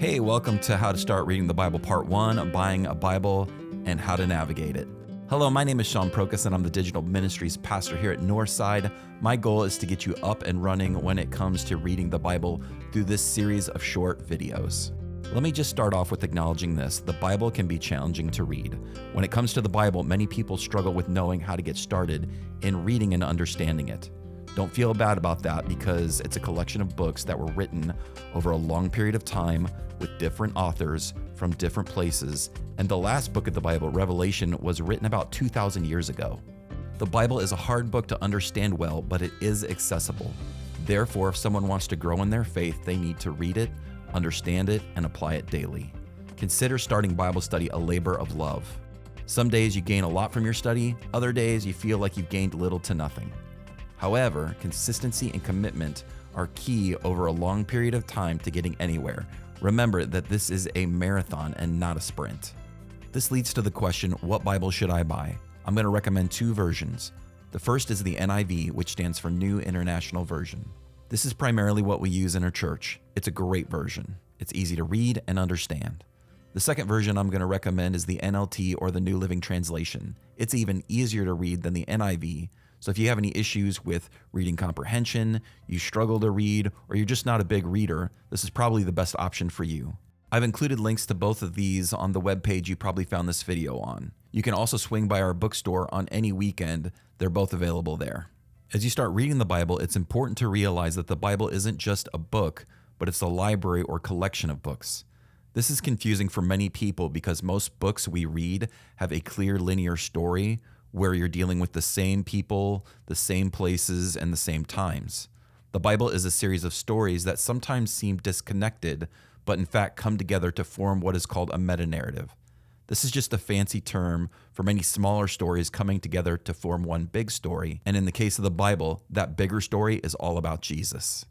Hey, welcome to How to Start Reading the Bible Part 1, Buying a Bible and How to Navigate It. Hello, my name is Sean Prokas and I'm the Digital Ministries Pastor here at Northside. My goal is to get you up and running when it comes to reading the Bible through this series of short videos. Let me just start off with acknowledging this. The Bible can be challenging to read. When it comes to the Bible, many people struggle with knowing how to get started in reading and understanding it. Don't feel bad about that because it's a collection of books that were written over a long period of time with different authors from different places, and the last book of the Bible, Revelation, was written about 2,000 years ago. The Bible is a hard book to understand well, but it is accessible. Therefore, if someone wants to grow in their faith, they need to read it, understand it, and apply it daily. Consider starting Bible study a labor of love. Some days you gain a lot from your study, other days you feel like you've gained little to nothing. However, consistency and commitment are key over a long period of time to getting anywhere. Remember that this is a marathon and not a sprint. This leads to the question, what Bible should I buy? I'm going to recommend two versions. The first is the NIV, which stands for New International Version. This is primarily what we use in our church. It's a great version. It's easy to read and understand. The second version I'm going to recommend is the NLT or the New Living Translation. It's even easier to read than the NIV. So if you have any issues with reading comprehension, you struggle to read, or you're just not a big reader, this is probably the best option for you. I've included links to both of these on the webpage you probably found this video on. You can also swing by our bookstore on any weekend. They're both available there. As you start reading the Bible, it's important to realize that the Bible isn't just a book, but it's a library or collection of books. This is confusing for many people because most books we read have a clear linear story where you're dealing with the same people, the same places, and the same times. The Bible is a series of stories that sometimes seem disconnected, but in fact come together to form what is called a meta-narrative. This is just a fancy term for many smaller stories coming together to form one big story, and in the case of the Bible, that bigger story is all about Jesus.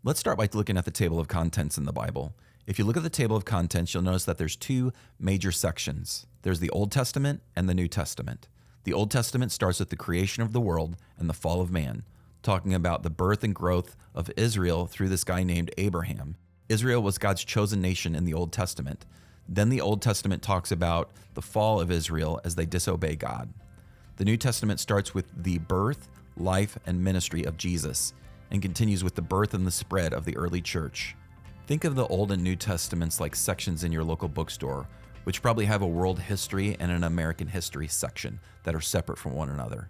Let's start by looking at the table of contents in the Bible. If you look at the table of contents, you'll notice that there's two major sections. There's the Old Testament and the New Testament. The Old Testament starts with the creation of the world and the fall of man, talking about the birth and growth of Israel through this guy named Abraham. Israel was God's chosen nation in the Old Testament. Then the Old Testament talks about the fall of Israel as they disobey God. The New Testament starts with the birth, life, and ministry of Jesus, and continues with the birth and the spread of the early church. Think of the Old and New Testaments like sections in your local bookstore, which probably have a world history and an American history section that are separate from one another.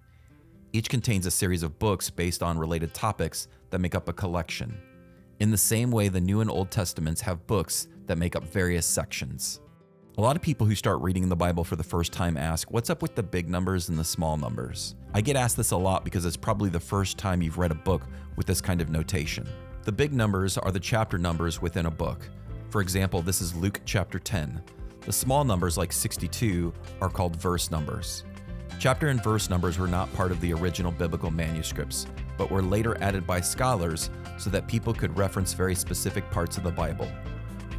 Each contains a series of books based on related topics that make up a collection. In the same way, the New and Old Testaments have books that make up various sections. A lot of people who start reading the Bible for the first time ask, what's up with the big numbers and the small numbers? I get asked this a lot because it's probably the first time you've read a book with this kind of notation. The big numbers are the chapter numbers within a book. For example, this is Luke chapter 10. The small numbers, like 62, are called verse numbers. Chapter and verse numbers were not part of the original biblical manuscripts, but were later added by scholars so that people could reference very specific parts of the Bible.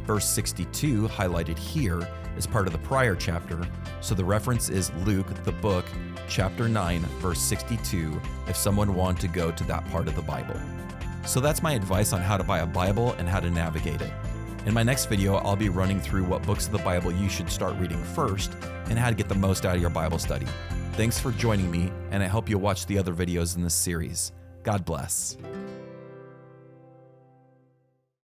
Verse 62, highlighted here, is part of the prior chapter, so the reference is Luke, the book, chapter 9, verse 62, if someone wanted to go to that part of the Bible. So that's my advice on how to buy a Bible and how to navigate it. In my next video, I'll be running through what books of the Bible you should start reading first and how to get the most out of your Bible study. Thanks for joining me, and I hope you'll watch the other videos in this series. God bless.